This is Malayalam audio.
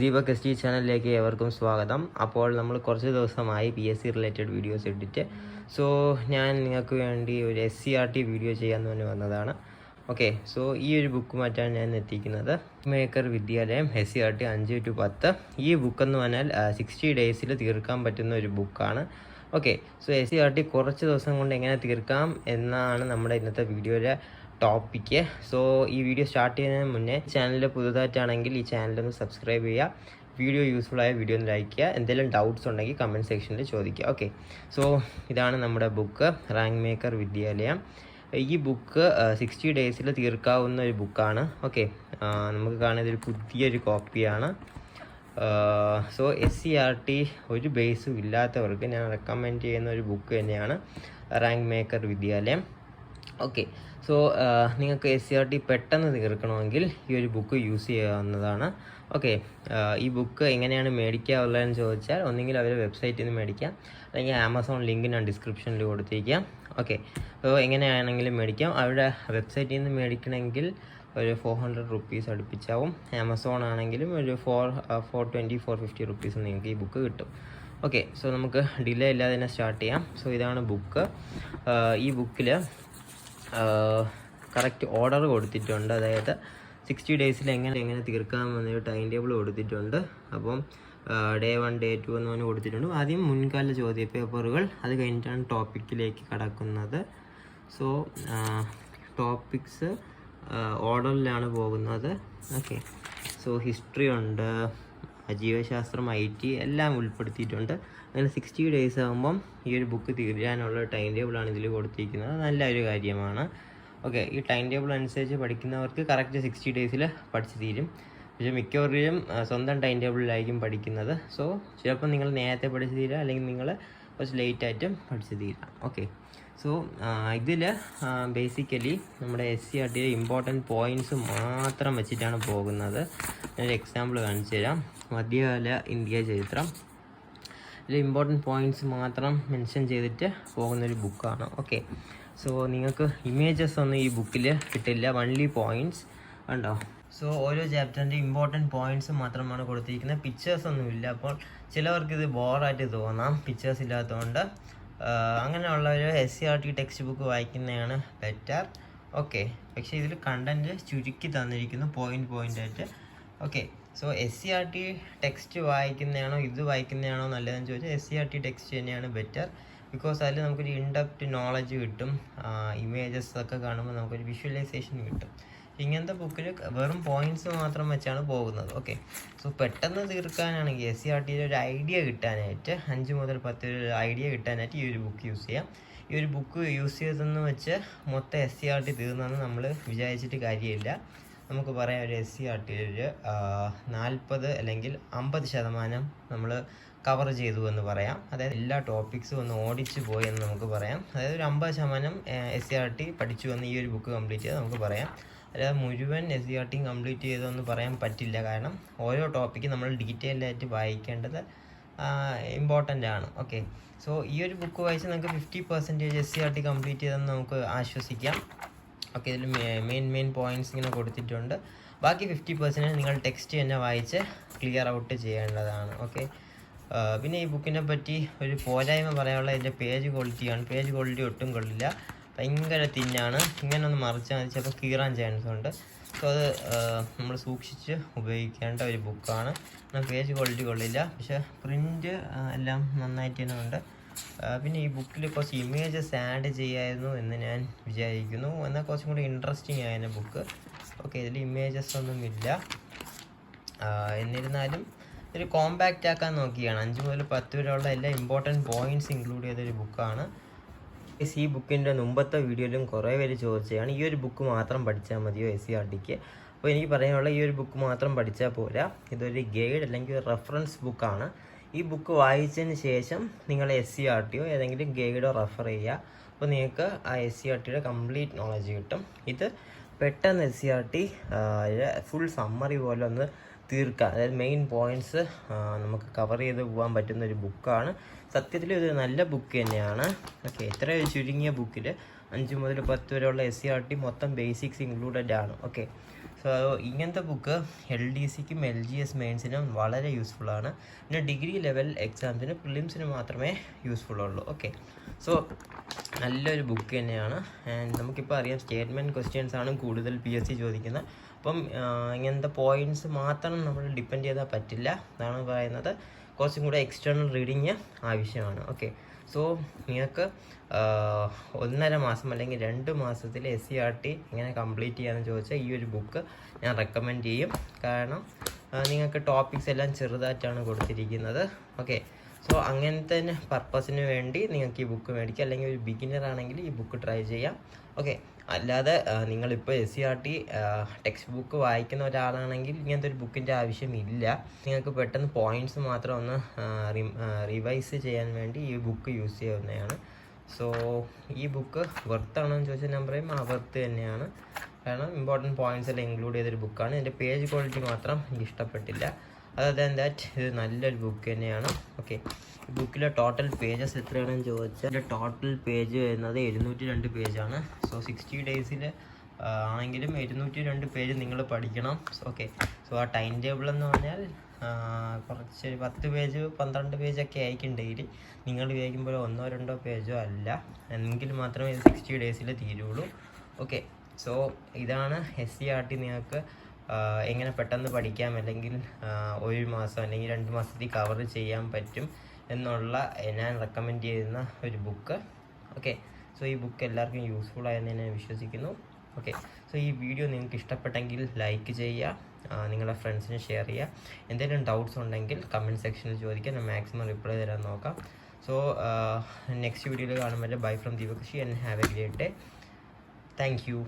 ദീപക് എസ് ടി ചാനലിലേക്ക് ഏവർക്കും സ്വാഗതം. അപ്പോൾ നമ്മൾ കുറച്ച് ദിവസമായി PSC റിലേറ്റഡ് വീഡിയോസ് ഇട്ടിട്ട് ഞാൻ നിങ്ങൾക്ക് വേണ്ടി ഒരു SCRT വീഡിയോ ചെയ്യാമെന്ന് തന്നെ വന്നതാണ്. ഓക്കെ, ഈ ഒരു ബുക്ക് മാറ്റാൻ ഞാൻ എത്തിക്കുന്നത് മേക്കർ വിദ്യാലയം SCRT 5 to 10. ഈ ബുക്കെന്ന് പറഞ്ഞാൽ 60 ഡേയ്സിൽ തീർക്കാൻ പറ്റുന്ന ഒരു ബുക്കാണ്. ഓക്കെ, SCRT കുറച്ച് ദിവസം കൊണ്ട് എങ്ങനെ തീർക്കാം എന്നാണ് നമ്മുടെ ഇന്നത്തെ വീഡിയോയിലെ ടോപ്പിക്ക്. ഈ വീഡിയോ സ്റ്റാർട്ട് ചെയ്യുന്നതിന് മുന്നേ ചാനൽ പുതുതായിട്ടാണെങ്കിൽ ഈ ചാനലൊന്ന് സബ്സ്ക്രൈബ് ചെയ്യുക, വീഡിയോ യൂസ്ഫുൾ ആയ വീഡിയോ ഒന്ന് ലൈക്ക് ചെയ്യുക, എന്തെങ്കിലും ഡൗട്ട്സ് ഉണ്ടെങ്കിൽ കമൻറ്റ് സെക്ഷനിൽ ചോദിക്കുക. ഓക്കെ, ഇതാണ് നമ്മുടെ ബുക്ക് റാങ്ക് മേക്കർ വിദ്യാലയം. ഈ ബുക്ക് 60 ഡേയ്സിൽ തീർക്കാവുന്ന ഒരു ബുക്കാണ്. ഓക്കെ, നമുക്ക് കാണാൻ ഇതൊരു പുതിയൊരു കോപ്പിയാണ്. SCRT ഒരു ബേസും ഇല്ലാത്തവർക്ക് ഞാൻ റെക്കമെൻഡ് ചെയ്യുന്ന ഒരു ബുക്ക് തന്നെയാണ് റാങ്ക് മേക്കർ വിദ്യാലയം. ഓക്കെ, നിങ്ങൾക്ക് SCRT പെട്ടെന്ന് തീർക്കണമെങ്കിൽ ഈ ഒരു ബുക്ക് യൂസ് ചെയ്യാവുന്നതാണ്. ഓക്കെ, ഈ ബുക്ക് എങ്ങനെയാണ് മേടിക്കാവുള്ളതെന്ന് ചോദിച്ചാൽ ഒന്നെങ്കിൽ അവരുടെ വെബ്സൈറ്റിൽ നിന്ന് മേടിക്കാം, അല്ലെങ്കിൽ ആമസോൺ ലിങ്ക് ഞാൻ ഡിസ്ക്രിപ്ഷനിൽ കൊടുത്തിരിക്കാം. ഓക്കെ, എങ്ങനെയാണെങ്കിലും മേടിക്കാം. അവരുടെ വെബ്സൈറ്റിൽ നിന്ന് മേടിക്കണമെങ്കിൽ ഒരു 400 റുപ്പീസ് അടുപ്പിച്ചാവും. ആമസോൺ ആണെങ്കിലും ഒരു 450 റുപ്പീസ് നിങ്ങൾക്ക് ഈ ബുക്ക് കിട്ടും. ഓക്കെ, നമുക്ക് ഡിലേ ഇല്ലാതെ തന്നെ സ്റ്റാർട്ട് ചെയ്യാം. ഇതാണ് ബുക്ക്. ഈ ബുക്കിൽ കറക്റ്റ് ഓർഡർ കൊടുത്തിട്ടുണ്ട്, അതായത് 60 ഡേയ്സിൽ എങ്ങനെ തീർക്കാമെന്നൊരു ടൈം ടേബിൾ കൊടുത്തിട്ടുണ്ട്. അപ്പം Day 1 Day 2 എന്ന് പറഞ്ഞ് കൊടുത്തിട്ടുണ്ട്. ആദ്യം മുൻകാല ചോദ്യ പേപ്പറുകൾ, അത് കഴിഞ്ഞിട്ടാണ് ടോപ്പിക്കിലേക്ക് കടക്കുന്നത്. ടോപ്പിക്സ് ഓർഡറിലാണ് പോകുന്നത്. ഓക്കെ, ഹിസ്റ്ററി ഉണ്ട്, ജീവശാസ്ത്രം, IT എല്ലാം ഉൾപ്പെടുത്തിയിട്ടുണ്ട്. അങ്ങനെ 60 ഡേയ്സ് ആകുമ്പം ഈ ഒരു ബുക്ക് തീരാനുള്ള ടൈം ടേബിളാണ് ഇതിൽ കൊടുത്തിരിക്കുന്നത്. നല്ലൊരു കാര്യമാണ്. ഓക്കെ, ഈ ടൈം ടേബിൾ അനുസരിച്ച് പഠിക്കുന്നവർക്ക് കറക്റ്റ് 60 ഡേയ്സിൽ പഠിച്ച് തീരും. പക്ഷേ മിക്കവരും സ്വന്തം ടൈം ടേബിളിലായിരിക്കും പഠിക്കുന്നത്. ചിലപ്പോൾ നിങ്ങൾ നേരത്തെ പഠിച്ച് തീരാം, അല്ലെങ്കിൽ നിങ്ങൾ കുറച്ച് ലേറ്റായിട്ടും പഠിച്ച് തീരാം. ഓക്കെ, ഇതിൽ ബേസിക്കലി നമ്മുടെ SCRT ഇമ്പോർട്ടൻറ്റ് പോയിൻറ്റ്സ് മാത്രം വെച്ചിട്ടാണ് പോകുന്നത്. ഞാനൊരു എക്സാമ്പിൾ കാണിച്ചു തരാം. മധ്യകാല ഇന്ത്യ ചരിത്രം, ഇതിൽ ഇമ്പോർട്ടൻറ്റ് പോയിൻറ്റ്സ് മാത്രം മെൻഷൻ ചെയ്തിട്ട് പോകുന്നൊരു ബുക്കാണ്. ഓക്കെ, നിങ്ങൾക്ക് ഇമേജസ് ഒന്നും ഈ ബുക്കിൽ കിട്ടില്ല, വൺലി പോയിൻറ്റ്സ് ഉണ്ടോ. ഓരോ ചാപ്റ്ററിൻ്റെ ഇമ്പോർട്ടൻറ്റ് പോയിൻറ്റ്സ് മാത്രമാണ് കൊടുത്തിരിക്കുന്നത്, പിക്ചേഴ്സ് ഒന്നുമില്ല. അപ്പോൾ ചിലവർക്ക് ഇത് ബോറായിട്ട് തോന്നാം പിക്ചേഴ്സ് ഇല്ലാത്തതുകൊണ്ട്. അങ്ങനെയുള്ള ഒരു SCRT ടെക്സ്റ്റ് ബുക്ക് വായിക്കുന്നതാണ് ബെറ്റർ. ഓക്കെ, പക്ഷേ ഇതിൽ കണ്ടൻറ്റ് ചുരുക്കി തന്നിരിക്കുന്നു പോയിൻ്റായിട്ട്. ഓക്കെ, SCRT ടെക്സ്റ്റ് വായിക്കുന്നതാണോ ഇത് വായിക്കുന്നതാണോ നല്ലതെന്ന് ചോദിച്ചാൽ SCRT ടെക്സ്റ്റ് തന്നെയാണ് ബെറ്റർ. ബിക്കോസ് അതിൽ നമുക്കൊരു ഇൻഡെപ്റ്റ് നോളജ് കിട്ടും, ഇമേജസ് ഒക്കെ കാണുമ്പോൾ നമുക്കൊരു വിഷ്വലൈസേഷൻ കിട്ടും. ഇങ്ങനത്തെ ബുക്കിൽ വെറും പോയിൻറ്റ്സ് മാത്രം വെച്ചാണ് പോകുന്നത്. ഓക്കെ, പെട്ടെന്ന് തീർക്കാനാണെങ്കിൽ SCRTയിൽ ഒരു ഐഡിയ കിട്ടാനായിട്ട് 5 മുതൽ 10 ഒരു ഐഡിയ കിട്ടാനായിട്ട് ഈ ഒരു ബുക്ക് യൂസ് ചെയ്യാം. ഈ ഒരു ബുക്ക് യൂസ് ചെയ്തെന്ന് വെച്ച് മൊത്തം SCRT തീർന്നെന്ന് നമ്മൾ വിചാരിച്ചിട്ട് കാര്യമില്ല. നമുക്ക് പറയാം ഒരു SCRTയിൽ ഒരു 40 അല്ലെങ്കിൽ 50% നമ്മൾ കവർ ചെയ്തു എന്ന് പറയാം. അതായത് എല്ലാ ടോപ്പിക്സും ഒന്ന് ഓടിച്ചു പോയി എന്ന് നമുക്ക് പറയാം. അതായത് ഒരു 50% SCRT പഠിച്ചു എന്ന് ഈ ഒരു ബുക്ക് കംപ്ലീറ്റ് ചെയ്ത് നമുക്ക് പറയാം. അല്ലാതെ മുഴുവൻ SCRT കംപ്ലീറ്റ് ചെയ്തതെന്ന് പറയാൻ പറ്റില്ല, കാരണം ഓരോ ടോപ്പിക്ക് നമ്മൾ ഡീറ്റെയിൽഡായിട്ട് വായിക്കേണ്ടത് ഇമ്പോർട്ടൻ്റ് ആണ്. ഓക്കെ, ഈ ഒരു ബുക്ക് വായിച്ച് നമുക്ക് 50% SCRT കംപ്ലീറ്റ് ചെയ്തെന്ന് നമുക്ക് ആശ്വസിക്കാം. ഓക്കെ, ഇതിൽ മെയിൻ പോയിൻറ്റ്സ് ഇങ്ങനെ കൊടുത്തിട്ടുണ്ട്. ബാക്കി 50% നിങ്ങൾ ടെക്സ്റ്റ് തന്നെ വായിച്ച് ക്ലിയർ ഔട്ട് ചെയ്യേണ്ടതാണ്. ഓക്കെ, പിന്നെ ഈ ബുക്കിനെ പറ്റി ഒരു പോരായ്മ പറയാനുള്ള ഇതിൻ്റെ പേജ് ക്വാളിറ്റിയാണ്. പേജ് ക്വാളിറ്റി ഒട്ടും കൊള്ളില്ല, ഭയങ്കര തിന്നാണ്. ഇങ്ങനെ ഒന്ന് മറിച്ചാൽ മതി, ചിലപ്പോൾ കീറാൻ ചാൻസ് ഉണ്ട്. അത് നമ്മൾ സൂക്ഷിച്ച് ഉപയോഗിക്കേണ്ട ഒരു ബുക്കാണ്. പേജ് ക്വാളിറ്റി കൊള്ളില്ല, പക്ഷേ പ്രിൻ്റ് എല്ലാം നന്നായിട്ട് തന്നെ ഉണ്ട്. പിന്നെ ഈ ബുക്കിൽ കുറച്ച് ഇമേജസ് ആഡ് ചെയ്യായിരുന്നു എന്ന് ഞാൻ വിചാരിക്കുന്നു, എന്നാൽ കുറച്ചും കൂടി ഇൻട്രസ്റ്റിംഗ് ആയിരുന്നു ബുക്ക്. ഓക്കെ, ഇതിൽ ഇമേജസ് ഒന്നുമില്ല. എന്നിരുന്നാലും ഒരു കോമ്പാക്റ്റ് ആക്കാൻ നോക്കിയാണ്. 5 മുതൽ 10 വരെയുള്ള എല്ലാ ഇമ്പോർട്ടൻറ്റ് പോയിൻറ്റ്സ് ഇൻക്ലൂഡ് ചെയ്തൊരു ബുക്കാണ്. ഈ ബുക്കിൻ്റെ മുമ്പത്തെ വീഡിയോയിലും കുറേ പേര് ചോദിച്ചതാണ് ഈ ഒരു ബുക്ക് മാത്രം പഠിച്ചാൽ മതിയോ SCRTക്ക്. അപ്പോൾ എനിക്ക് പറയാനുള്ള ഈ ഒരു ബുക്ക് മാത്രം പഠിച്ചാൽ പോരാ, ഇതൊരു ഗൈഡ് അല്ലെങ്കിൽ ഒരു റെഫറൻസ് ബുക്കാണ്. ഈ ബുക്ക് വായിച്ചതിന് ശേഷം നിങ്ങൾ SCRTയോ ഏതെങ്കിലും ഗൈഡോ റെഫർ ചെയ്യുക. അപ്പോൾ നിങ്ങൾക്ക് ആ SCRTയുടെ കംപ്ലീറ്റ് നോളജ് കിട്ടും. ഇത് പെട്ടെന്ന് SCRT ഫുൾ സമ്മറി പോലെ ഒന്ന് തീർക്കാം, അതായത് മെയിൻ പോയിൻറ്റ്സ് നമുക്ക് കവർ ചെയ്ത് പോകാൻ പറ്റുന്നൊരു ബുക്കാണ്. സത്യത്തിൽ ഇത് നല്ല ബുക്ക് തന്നെയാണ്. ഓക്കെ, ഇത്ര ചുരുങ്ങിയ ബുക്കിൽ 5 മുതൽ 10 വരെയുള്ള SCRT മൊത്തം ബേസിക്സ് ഇൻക്ലൂഡഡ് ആണ്. ഓക്കെ, സോ ഇങ്ങനത്തെ ബുക്ക് LDCക്കും LGS മെയിൻസിനും വളരെ യൂസ്ഫുള്ളാണ്. പിന്നെ ഡിഗ്രി ലെവൽ എക്സാംസിന് പ്രിലിംസിന് മാത്രമേ യൂസ്ഫുൾ ഉള്ളൂ. ഓക്കെ, സോ നല്ലൊരു ബുക്ക് തന്നെയാണ്. ആൻഡ് നമുക്കിപ്പോൾ അറിയാം സ്റ്റേറ്റ്മെൻറ്റ് ക്വസ്റ്റ്യൻസ് ആണ് കൂടുതൽ PSC ചോദിക്കുന്നത്. അപ്പം ഇങ്ങനത്തെ പോയിൻറ്റ്സ് മാത്രം നമ്മൾ ഡിപ്പെൻഡ് ചെയ്താൽ പറ്റില്ല. അതാണ് പറയുന്നത്, കുറച്ചും കൂടെ എക്സ്റ്റേണൽ റീഡിങ് ആവശ്യമാണ്. ഓക്കെ, സോ നിങ്ങൾക്ക് 1.5 മാസം അല്ലെങ്കിൽ 2 മാസത്തിൽ SCERT എങ്ങനെ കംപ്ലീറ്റ് ചെയ്യാമെന്ന് ചോദിച്ചാൽ ഈ ഒരു ബുക്ക് ഞാൻ റെക്കമെൻഡ് ചെയ്യും. കാരണം നിങ്ങൾക്ക് ടോപ്പിക്സ് എല്ലാം ചെറുതായിട്ടാണ് കൊടുത്തിരിക്കുന്നത്. ഓക്കെ, സോ അങ്ങനത്തെ പർപ്പസിന് വേണ്ടി നിങ്ങൾക്ക് ഈ ബുക്ക് മേടിക്കുക. അല്ലെങ്കിൽ ഒരു ബിഗിനർ ആണെങ്കിൽ ഈ ബുക്ക് ട്രൈ ചെയ്യാം. ഓക്കെ, അല്ലാതെ നിങ്ങളിപ്പോൾ SCERT ടെക്സ്റ്റ് ബുക്ക് വായിക്കുന്ന ഒരാളാണെങ്കിൽ ഇങ്ങനത്തെ ഒരു ബുക്കിൻ്റെ ആവശ്യമില്ല. നിങ്ങൾക്ക് പെട്ടെന്ന് പോയിൻറ്റ്സ് മാത്രം ഒന്ന് റിവൈസ് ചെയ്യാൻ വേണ്ടി ഈ ബുക്ക് യൂസ് ചെയ്യാവുന്നതാണ്. സോ ഈ ബുക്ക് വെർത്താണോ എന്ന് ചോദിച്ചാൽ ഞാൻ പറയും വെർത്ത് തന്നെയാണ്. കാരണം ഇമ്പോർട്ടൻറ്റ് പോയിൻറ്റ്സ് എല്ലാം ഇൻക്ലൂഡ് ചെയ്തൊരു ബുക്കാണ്. ഇതിൻ്റെ പേജ് ക്വാളിറ്റി മാത്രം എനിക്ക് ഇഷ്ടപ്പെട്ടില്ല. അതർ ദാൻ ദാറ്റ് ഇത് നല്ലൊരു ബുക്ക് തന്നെയാണ്. ഓക്കെ, ഈ ബുക്കിലെ ടോട്ടൽ പേജസ് എത്രയാണെന്ന് ചോദിച്ചാൽ ഇതിൻ്റെ ടോട്ടൽ പേജ് വരുന്നത് 702 പേജാണ്. സോ 60 ഡേയ്സിൽ ആണെങ്കിലും 202 പേജ് നിങ്ങൾ പഠിക്കണം. ഓക്കെ, സോ ആ ടൈം ടേബിൾ എന്ന് പറഞ്ഞാൽ കുറച്ച് 10 പേജ് 12 പേജൊക്കെ ആയിരിക്കും ഡെയിലി. നിങ്ങൾ ഉപയോഗിക്കുമ്പോൾ 1-2 പേജോ അല്ല, എങ്കിൽ മാത്രമേ ഇത് 60 ഡേയ്സിൽ തീരുള്ളൂ. ഓക്കെ, സോ ഇതാണ് SCERT നിങ്ങൾക്ക് എങ്ങനെ പെട്ടെന്ന് പഠിക്കാം, അല്ലെങ്കിൽ 1 മാസം അല്ലെങ്കിൽ 2 മാസത്തിൽ കവർ ചെയ്യാൻ പറ്റും എന്നുള്ള ഞാൻ റെക്കമെൻഡ് ചെയ്യുന്ന ഒരു ബുക്ക്. ഓക്കെ, സോ ഈ ബുക്ക് എല്ലാവർക്കും യൂസ്ഫുൾ ആയെന്ന് ഞാൻ വിശ്വസിക്കുന്നു. ഓക്കെ, സോ ഈ വീഡിയോ നിങ്ങൾക്ക് ഇഷ്ടപ്പെട്ടെങ്കിൽ ലൈക്ക് ചെയ്യുക, നിങ്ങളുടെ ഫ്രണ്ട്സിന് ഷെയർ ചെയ്യുക. എന്തെങ്കിലും ഡൗട്ട്സ് ഉണ്ടെങ്കിൽ കമൻറ്റ് സെക്ഷനിൽ ചോദിക്കുക, ഞാൻ മാക്സിമം റിപ്ലൈ തരാൻ നോക്കാം. സോ നെക്സ്റ്റ് വീഡിയോയിൽ കാണുമ്പോൾ bye from Deepakrishi and have a great day. Thank U.